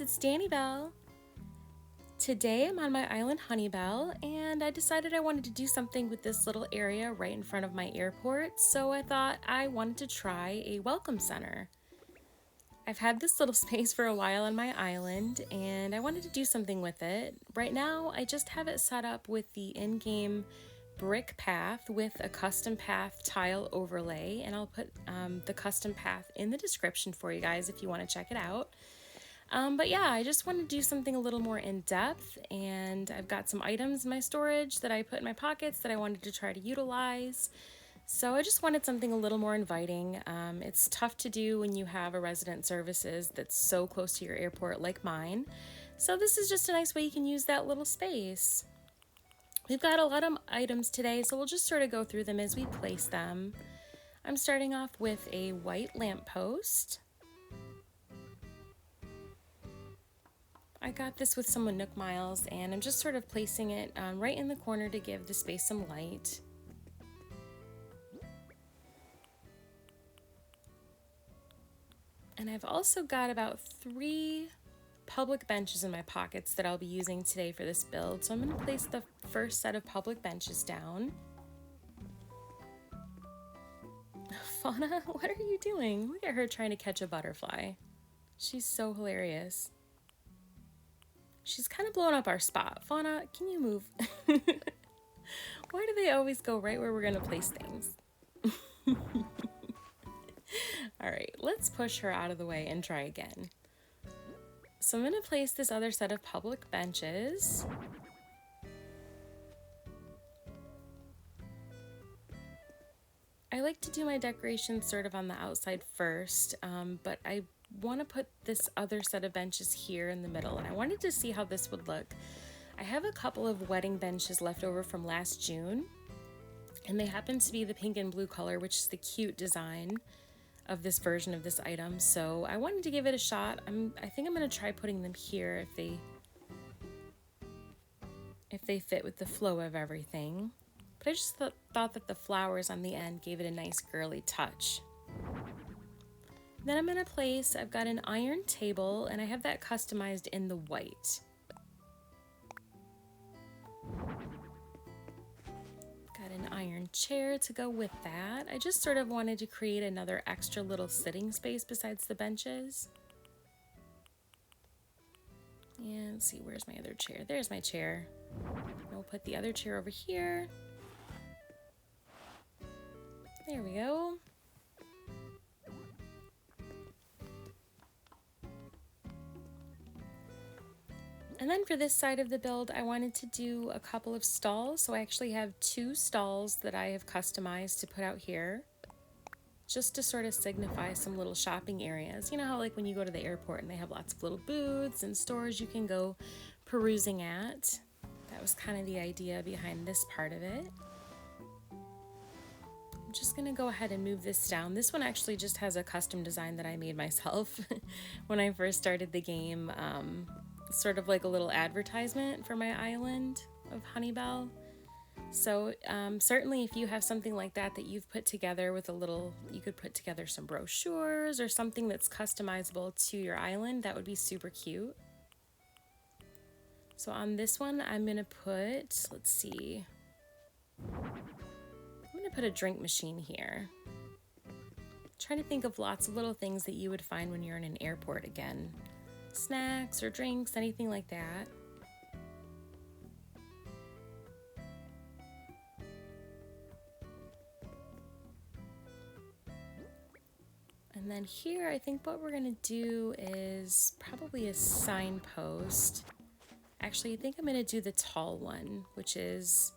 it's Danibelle. Today I'm on my island Honeybelle, and I decided I wanted to do something with this little area right in front of my airport, so I thought I wanted to try a welcome center. I've had this little space for a while on my island, and I wanted to do something with it. Right now I just have it set up with the in-game brick path with a custom path tile overlay, and I'll put the custom path in the description for you guys if you want to check it out. But yeah, I just want to do something a little more in depth, and I've got some items in my storage that I put in my pockets that I wanted to try to utilize. So I just wanted something a little more inviting. It's tough to do when you have a resident services that's so close to your airport like mine. So this is just a nice way you can use that little space. We've got a lot of items today, so we'll just sort of go through them as we place them. I'm starting off with a white lamppost. I got this with some Nook Miles, and I'm just sort of placing it right in the corner to give the space some light. And I've also got about 3 public benches in my pockets that I'll be using today for this build. So I'm going to place the first set of public benches down. Fauna, what are you doing? Look at her trying to catch a butterfly. She's so hilarious. She's kind of blowing up our spot. Fauna, can you move? Why do they always go right where we're going to place things? All right, let's push her out of the way and try again. So I'm going to place this other set of public benches. I like to do my decorations sort of on the outside first, but I want to put this other set of benches here in the middle, and I wanted to see how this would look. I have a couple of wedding benches left over from last June, and they happen to be the pink and blue color, which is the cute design of this version of this item, so I wanted to give it a shot. I think I'm going to try putting them here if they fit with the flow of everything. But I just thought that the flowers on the end gave it a nice girly touch. Then I'm going to place, I've got an iron table, and I have that customized in the white. Got an iron chair to go with that. I just sort of wanted to create another extra little sitting space besides the benches. And let's see, where's my other chair? There's my chair. We'll put the other chair over here. There we go. And then for this side of the build, I wanted to do a couple of stalls. So I actually have 2 stalls that I have customized to put out here, just to sort of signify some little shopping areas. You know how like when you go to the airport and they have lots of little booths and stores you can go perusing at. That was kind of the idea behind this part of it. I'm just gonna go ahead and move this down. This one actually just has a custom design that I made myself when I first started the game. Sort of like a little advertisement for my island of Honeybelle. So certainly if you have something like that you've put together with you could put together some brochures or something that's customizable to your island, that would be super cute. So on this one, I'm gonna put, let's see, I'm gonna put a drink machine here. Trying to think of lots of little things that you would find when you're in an airport again. Snacks or drinks, anything like that. And then here, I think what we're gonna do is probably a signpost. Actually, I think I'm gonna do the tall one, which is,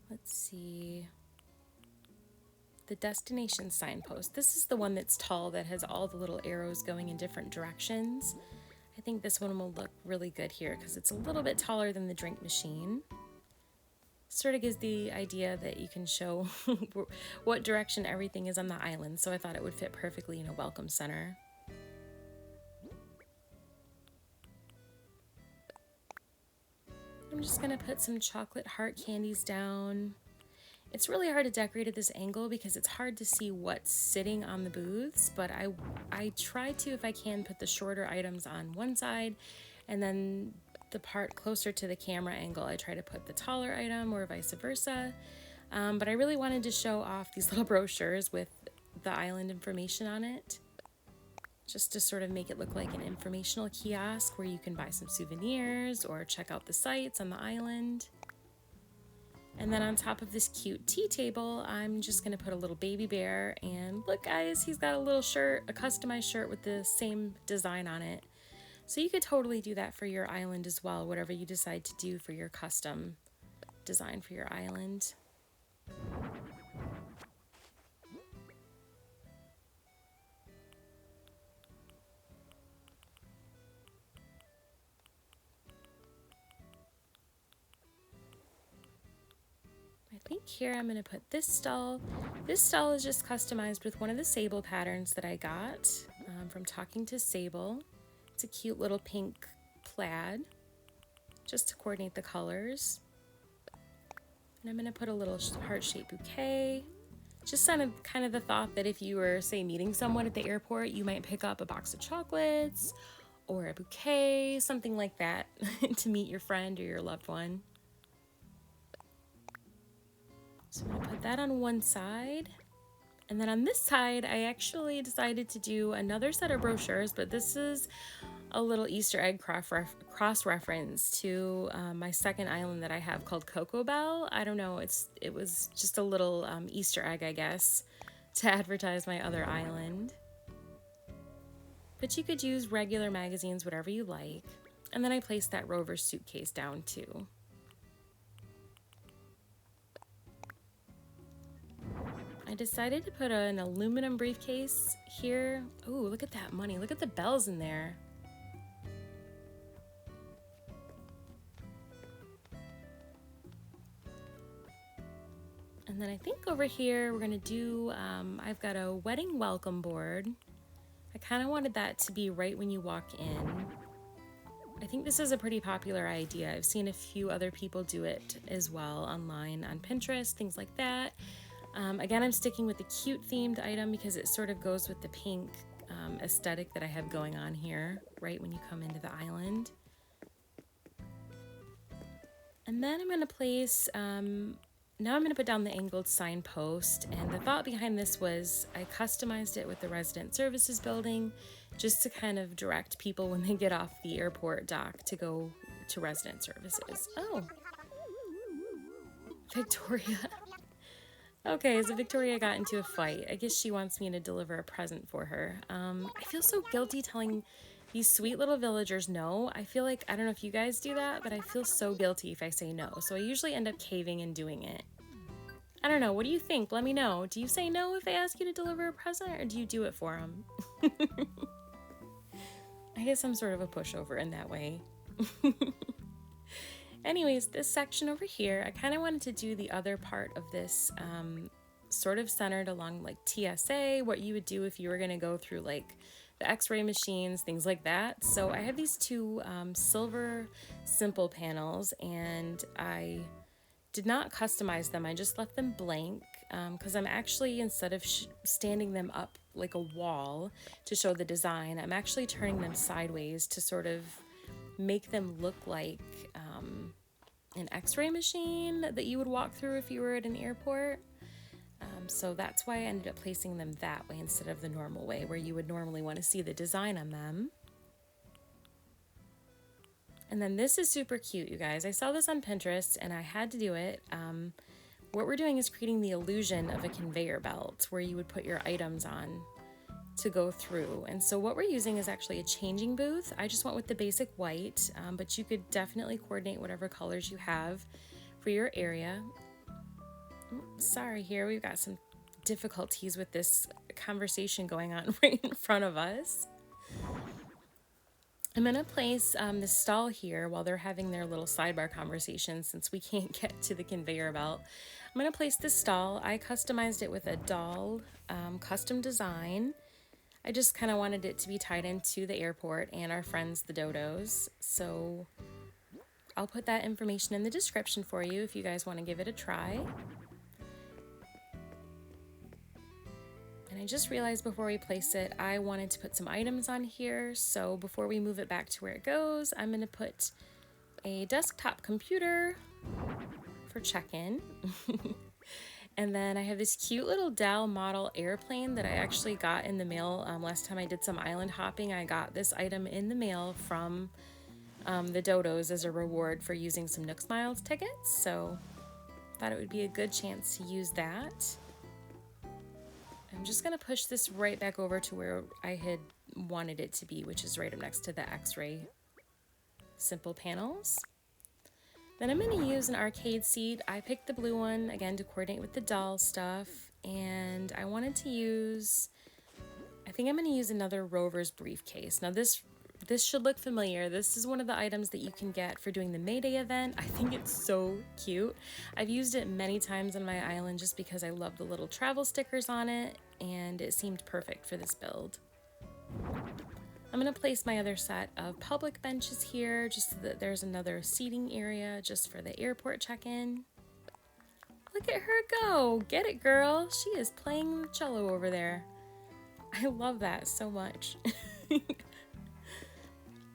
let's see, the destination signpost. This is the one that's tall that has all the little arrows going in different directions. I think this one will look really good here because it's a little bit taller than the drink machine. Sort of gives the idea that you can show what direction everything is on the island, so I thought it would fit perfectly in a welcome center. I'm just gonna put some chocolate heart candies down. It's really hard to decorate at this angle because it's hard to see what's sitting on the booths, but I try to, if I can, put the shorter items on one side, and then the part closer to the camera angle, I try to put the taller item or vice versa. But I really wanted to show off these little brochures with the island information on it, just to sort of make it look like an informational kiosk where you can buy some souvenirs or check out the sights on the island. And then on top of this cute tea table, I'm just gonna put a little baby bear, and look guys, he's got a little shirt, a customized shirt with the same design on it. So you could totally do that for your island as well, whatever you decide to do for your custom design for your island. I think here I'm going to put this stall. This stall is just customized with one of the sable patterns that I got from Talking to Sable. It's a cute little pink plaid, just to coordinate the colors. And I'm going to put a little heart-shaped bouquet. Just kind of the thought that if you were, say, meeting someone at the airport, you might pick up a box of chocolates or a bouquet, something like that, to meet your friend or your loved one. So I'm gonna put that on one side. And then on this side, I actually decided to do another set of brochures, but this is a little Easter egg cross-reference to my second island that I have called Belle. I don't know, it was just a little Easter egg, I guess, to advertise my other island. But you could use regular magazines, whatever you like. And then I placed that Rover suitcase down too. I decided to put an aluminum briefcase here. Ooh, look at that money. Look at the bells in there. And then I think over here we're gonna do, I've got a wedding welcome board. I kind of wanted that to be right when you walk in. I think this is a pretty popular idea. I've seen a few other people do it as well online on Pinterest, things like that. Again, I'm sticking with the cute themed item because it sort of goes with the pink aesthetic that I have going on here, right when you come into the island. And then I'm gonna place, now I'm gonna put down the angled signpost, and the thought behind this was I customized it with the resident services building just to kind of direct people when they get off the airport dock to go to resident services. Oh, Victoria. Okay, so Victoria got into a fight. I guess she wants me to deliver a present for her. I feel so guilty telling these sweet little villagers no. I feel like, I don't know if you guys do that, but I feel so guilty if I say no. So I usually end up caving and doing it. I don't know, what do you think? Let me know. Do you say no if they ask you to deliver a present, or do you do it for them? I guess I'm sort of a pushover in that way. Anyways, this section over here, I kind of wanted to do the other part of this sort of centered along like TSA, what you would do if you were going to go through like the x-ray machines, things like that. So I have these two silver simple panels, and I did not customize them. I just left them blank because I'm actually, instead of standing them up like a wall to show the design, I'm actually turning them sideways to sort of make them look like an x-ray machine that you would walk through if you were at an airport. So that's why I ended up placing them that way instead of the normal way where you would normally want to see the design on them. And then this is super cute, you guys. I saw this on Pinterest and I had to do it. What we're doing is creating the illusion of a conveyor belt where you would put your items on to go through. And so what we're using is actually a changing booth. I just went with the basic white, but you could definitely coordinate whatever colors you have for your area. Sorry, here we've got some difficulties with this conversation going on right in front of us. I'm gonna place this stall here while they're having their little sidebar conversation, since we can't get to the conveyor belt. I'm gonna place this stall. I customized it with a DAL custom design. I just kind of wanted it to be tied into the airport and our friends, the Dodos. So I'll put that information in the description for you if you guys want to give it a try. And I just realized before we place it, I wanted to put some items on here. So before we move it back to where it goes, I'm gonna put a desktop computer for check-in. And then I have this cute little DAL model airplane that I actually got in the mail. Last time I did some island hopping, I got this item in the mail from the Dodos as a reward for using some Nooks Miles tickets. So thought it would be a good chance to use that. I'm just gonna push this right back over to where I had wanted it to be, which is right up next to the X-ray simple panels. Then I'm going to use an arcade seat. I picked the blue one, again, to coordinate with the doll stuff. And I wanted to use, I think I'm going to use another Rover's briefcase. Now this should look familiar. This is one of the items that you can get for doing the May Day event. I think it's so cute. I've used it many times on my island just because I love the little travel stickers on it, and it seemed perfect for this build. I'm going to place my other set of public benches here just so that there's another seating area just for the airport check-in. Look at her go! Get it, girl! She is playing the cello over there. I love that so much.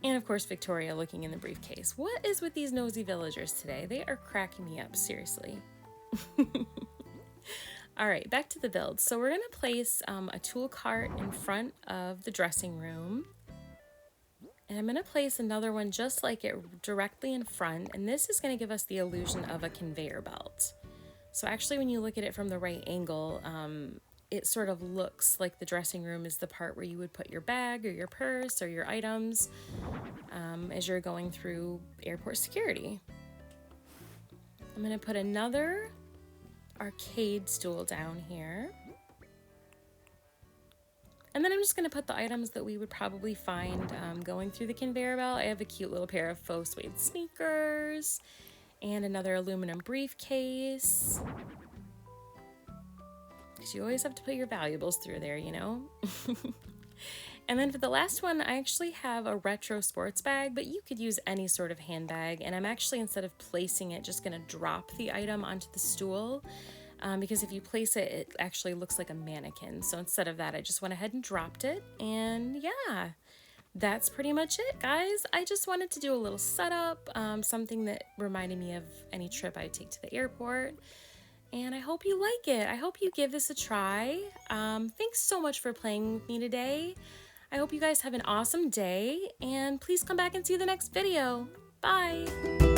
And of course, Victoria looking in the briefcase. What is with these nosy villagers today? They are cracking me up, seriously. All right, back to the build. So we're going to place a tool cart in front of the dressing room. And I'm going to place another one just like it directly in front, and this is going to give us the illusion of a conveyor belt. So actually when you look at it from the right angle, it sort of looks like the dressing room is the part where you would put your bag or your purse or your items as you're going through airport security. I'm going to put another arcade stool down here. And then I'm just going to put the items that we would probably find going through the conveyor belt. I have a cute little pair of faux suede sneakers and another aluminum briefcase. Because you always have to put your valuables through there, you know? And then for the last one, I actually have a retro sports bag, but you could use any sort of handbag. And I'm actually, instead of placing it, just going to drop the item onto the stool. Because if you place it, it actually looks like a mannequin. So instead of that, I just went ahead and dropped it. And yeah, that's pretty much it, guys. I just wanted to do a little setup, something that reminded me of any trip I take to the airport. And I hope you like it. I hope you give this a try. Thanks so much for playing with me today. I hope you guys have an awesome day. And please come back and see the next video. Bye.